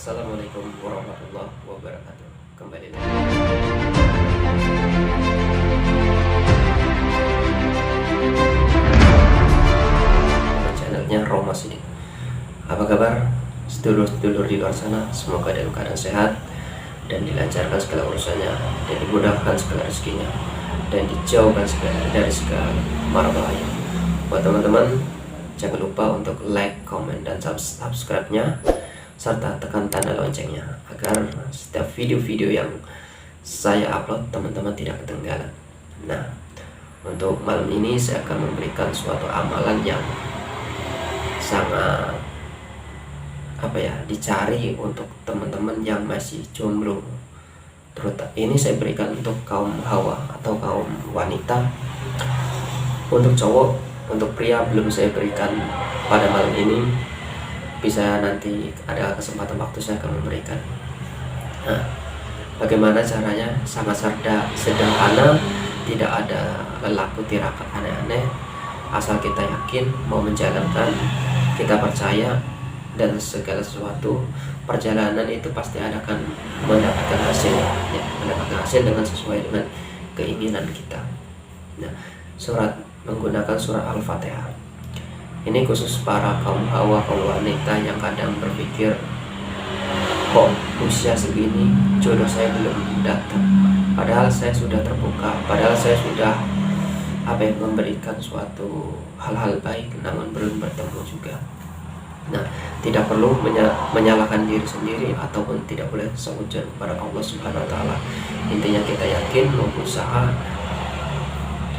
Assalamualaikum warahmatullahi wabarakatuh. Kembali lagi channelnya Roma Sidik. Apa kabar sedulur-sedulur di luar sana? Semoga dalam keadaan sehat dan dilancarkan segala urusannya, dan dimudahkan segala rezekinya, dan dijauhkan dari segala mara bahaya. Buat teman-teman, jangan lupa untuk like, comment, dan subscribe-nya, serta tekan tanda loncengnya agar setiap video-video yang saya upload teman-teman tidak ketinggalan. Nah, untuk malam ini saya akan memberikan suatu amalan yang sangat dicari untuk teman-teman yang masih jomblo. Terutama ini saya berikan untuk kaum hawa atau kaum wanita. Untuk cowok, untuk pria belum saya berikan pada malam ini. Bisa nanti ada kesempatan waktu saya akan memberikan. Nah, bagaimana caranya? Sangat sederhana, tidak ada lelaku tirakat aneh-aneh. Asal kita yakin mau menjalankan, kita percaya, dan segala sesuatu perjalanan itu pasti akan mendapatkan hasil, ya, mendapatkan hasil dengan sesuai dengan keinginan kita. Nah, menggunakan surat Al-Fatihah. Ini khusus para kaum hawa, kaum wanita yang kadang berpikir, kok usia segini jodoh saya belum datang, padahal saya sudah terbuka, padahal saya sudah memberikan suatu hal-hal baik, namun belum bertemu juga. Nah, tidak perlu menyalahkan diri sendiri ataupun tidak boleh seujud kepada Allah Subhanahu wa taala. Intinya kita yakin, mau berusaha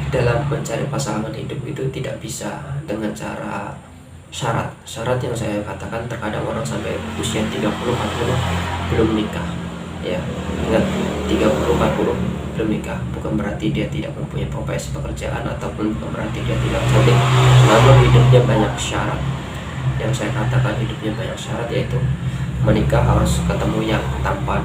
dalam mencari pasangan hidup itu tidak bisa dengan cara syarat yang saya katakan. Terkadang orang sampai usia 30-40 belum nikah, ya. Ingat, 30-40 belum nikah bukan berarti dia tidak mempunyai profesi pekerjaan ataupun bukan berarti dia tidak cantik, namun hidupnya banyak syarat. Yang saya katakan hidupnya banyak syarat, yaitu menikah harus ketemu yang tampan,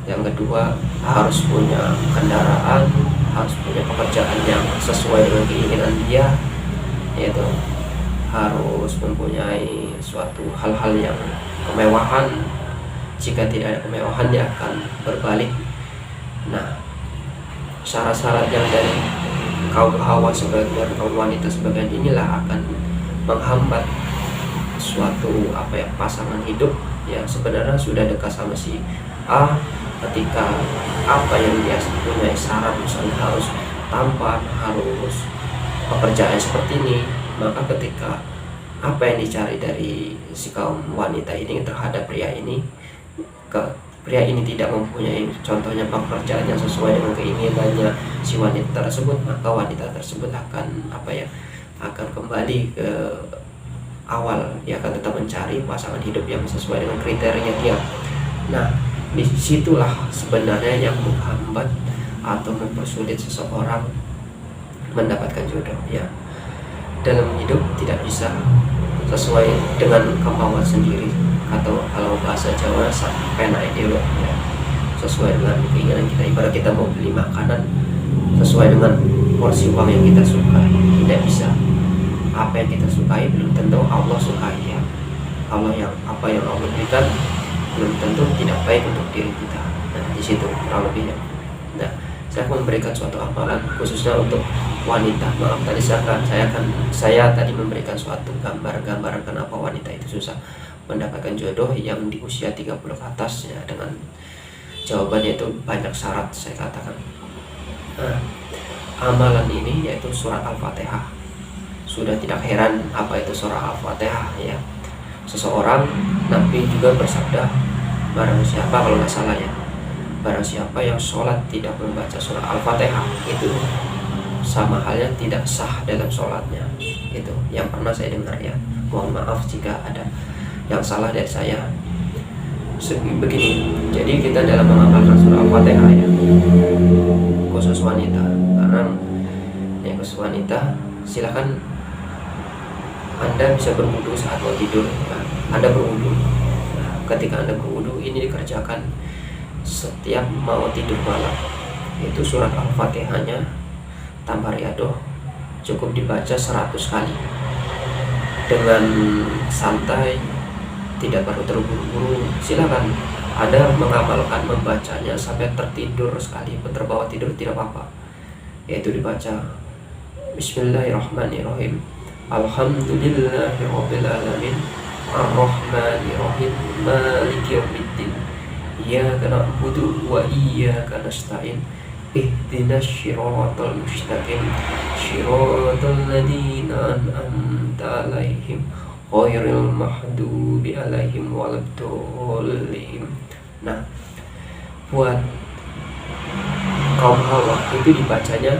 yang kedua harus punya kendaraan, harus punya pekerjaan yang sesuai dengan keinginan dia, yaitu harus mempunyai suatu hal-hal yang kemewahan. Jika tidak ada kemewahan, dia akan berbalik. Nah, syarat-syarat yang dari kaum hawa sebagian, kaum wanita sebagian inilah akan menghambat suatu pasangan hidup yang sebenarnya sudah dekat sama si A. Ketika apa yang dia punya syarat, misalnya harus tampan, harus pekerjaan seperti ini, maka ketika apa yang dicari dari si kaum wanita ini terhadap pria ini, pria ini tidak mempunyai contohnya pekerjaan yang sesuai dengan keinginannya si wanita tersebut, maka wanita tersebut akan akan kembali ke awal. Dia akan tetap mencari pasangan hidup yang sesuai dengan kriteria dia. Nah, disitulah sebenarnya yang menghambat atau mempersulit seseorang mendapatkan jodoh, ya. Dalam hidup tidak bisa sesuai dengan kemauan sendiri, atau kalau bahasa Jawa pena ideologi, ya. Sesuai dengan keinginan kita. Ibarat kita mau beli makanan sesuai dengan porsi uang yang kita sukai, tidak bisa. Apa yang kita sukai belum tentu Allah sukai, ya. Apa yang Allah berikan belum tentu tidak baik untuk diri kita. Nah, di situ kurang lebihnya. Nah, saya akan memberikan suatu amalan khususnya untuk wanita. Maaf, tadi saya tadi memberikan suatu gambaran kenapa wanita itu susah mendapatkan jodoh yang di usia 30 ke atas, ya, dengan jawabannya itu banyak syarat saya katakan. Nah, amalan ini yaitu surat Al-Fatihah. Sudah tidak heran apa itu surah Al-Fatihah, ya. Seseorang, Nabi juga bersabda, barang siapa, kalau nggak salah ya, barang siapa yang sholat tidak membaca surah Al-Fatihah, itu sama halnya tidak sah dalam sholatnya. Itu yang pernah saya dengar, ya. Mohon maaf jika ada yang salah dari saya. Begini, jadi kita dalam mengamalkan surah Al-Fatihah, ya, khusus wanita, karena yang khusus wanita, silakan Anda bisa berwudu saat mau tidur. Nah, Anda berwudu. Nah, ketika Anda berwudu, ini dikerjakan setiap mau tidur malam. Itu surat Al-Fatihahnya tambah riadoh cukup dibaca 100 kali dengan santai, tidak perlu terburu-buru. Silakan Anda mengamalkan membacanya sampai tertidur sekalipun, terbawa tidur tidak apa-apa, yaitu dibaca Bismillahirrahmanirrahim, Alhamdulillahirabbil alamin, Ar-Rahmanirrahim, Maliki yaumiddin, Iyyaka na'budu wa iyyaka nasta'in, Ihdinas siratal mustaqim, siratal ladzina an'amta 'alaihim ghairil maghdubi 'alaihim waladdallin. Nah, buat kaum hawa itu dibacanya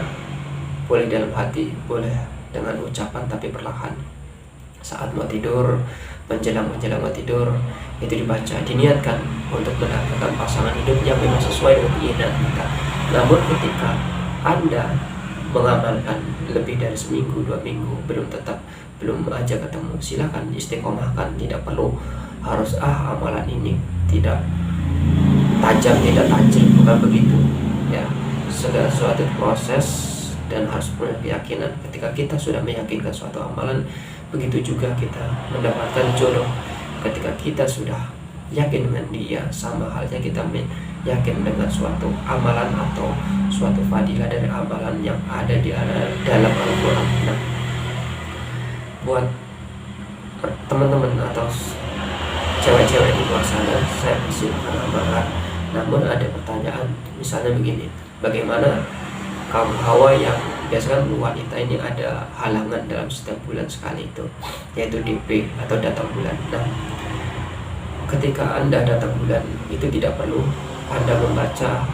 boleh dalam hati, boleh dengan ucapan tapi perlahan. Saat mau tidur, menjelang mau tidur, itu dibaca, diniatkan untuk mendapatkan pasangan hidup yang memang sesuai dengan keinginan kita. Namun ketika Anda mengamalkan lebih dari seminggu, 2 minggu, belum aja ketemu, silakan istiqomahkan. Tidak perlu harus amalan ini tidak tajam, tidak tajam, bukan begitu ya. Segala sesuatu proses dan harus punya keyakinan. Ketika kita sudah meyakinkan suatu amalan, begitu juga kita mendapatkan jodoh. Ketika kita sudah yakin dengan dia, sama halnya kita yakin dengan suatu amalan atau suatu fadilah dari amalan yang ada di dalam Al-Quran. Nah, buat teman-teman atau cewek-cewek di luar sana, saya persilahkan amalkan. Namun ada pertanyaan, misalnya begini, bagaimana kaum hawa yang biasanya wanita ini ada halangan dalam setiap bulan sekali itu, yaitu DP atau datang bulan. Nah, ketika Anda datang bulan itu tidak perlu Anda membaca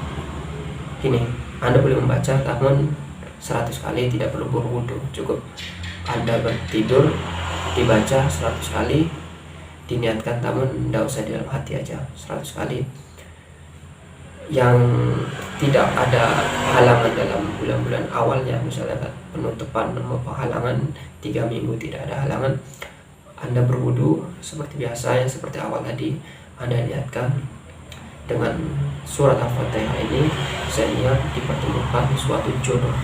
ini, Anda boleh membaca namun 100 kali, tidak perlu berwudu, cukup Anda bertidur dibaca 100 kali, diniatkan, namun tidak usah di dalam hati aja 100 kali. Yang tidak ada halangan dalam bulan-bulan awalnya, misalnya penutupan penghalangan 3 minggu tidak ada halangan, Anda berwudu seperti biasa, yang seperti awal tadi. Anda lihatkan dengan surat Al-Fatihah ini, saya niat dipertemukan suatu jodoh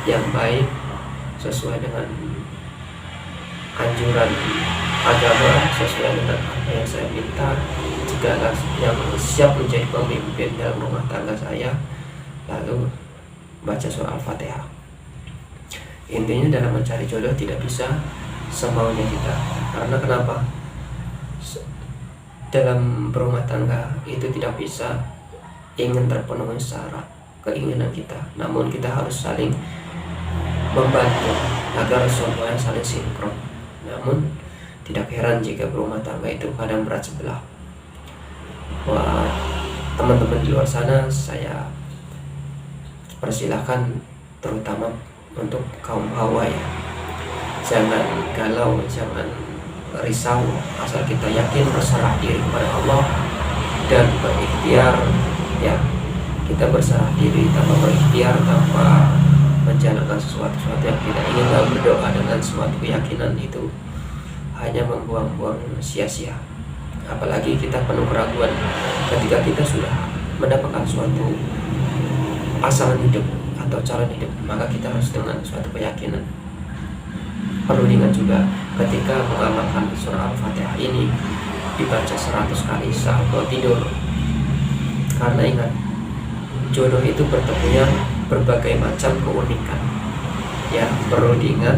yang baik sesuai dengan anjuran agama, sesuai dengan apa yang saya minta. Jika yang siap menjadi pemimpin dalam rumah tangga saya, lalu baca surah Al-Fatihah. Intinya dalam mencari jodoh tidak bisa semaunya kita. Karena kenapa? Dalam berumah tangga itu tidak bisa ingin terpenuhi secara keinginan kita, namun kita harus saling membantu agar semuanya saling sinkron. Namun tidak heran jika berumah tangga itu kadang berat sebelah. Buat teman-teman di luar sana, saya persilahkan terutama untuk kaum hawa ya, jangan galau, jangan risau, asal kita yakin berserah diri kepada Allah dan berikhtiar ya. Kita berserah diri tanpa berikhtiar, tanpa menjalankan sesuatu yang kita ingin, dan berdoa dengan suatu keyakinan, itu hanya membuang-buang sia-sia. Apalagi kita penuh keraguan ketika kita sudah mendapatkan suatu pasangan hidup atau calon hidup, maka kita harus dengan suatu keyakinan. Perlu diingat juga ketika mengamalkan surah Al-Fatihah ini dibaca 100 kali saat mau tidur. Karena ingat, jodoh itu bertemunya berbagai macam keunikan ya, perlu diingat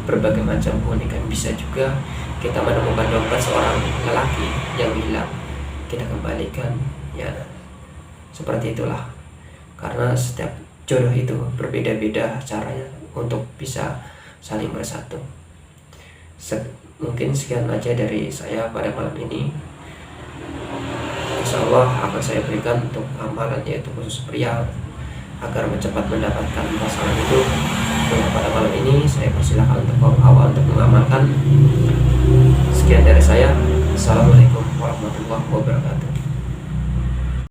berbagai macam keunikan. Bisa juga kita menemukan dompet seorang lelaki yang hilang, kita kembalikan ya, seperti itulah. Karena setiap jodoh itu berbeda-beda caranya untuk bisa saling bersatu. Mungkin sekian aja dari saya pada malam ini. Insya Allah akan saya berikan untuk amalan, yaitu khusus pria, agar cepat mendapatkan pasangan itu. Pada malam ini saya persilahkan untuk kaum hawa untuk mengamalkan. Sekian dari saya. Assalamualaikum warahmatullahi wabarakatuh.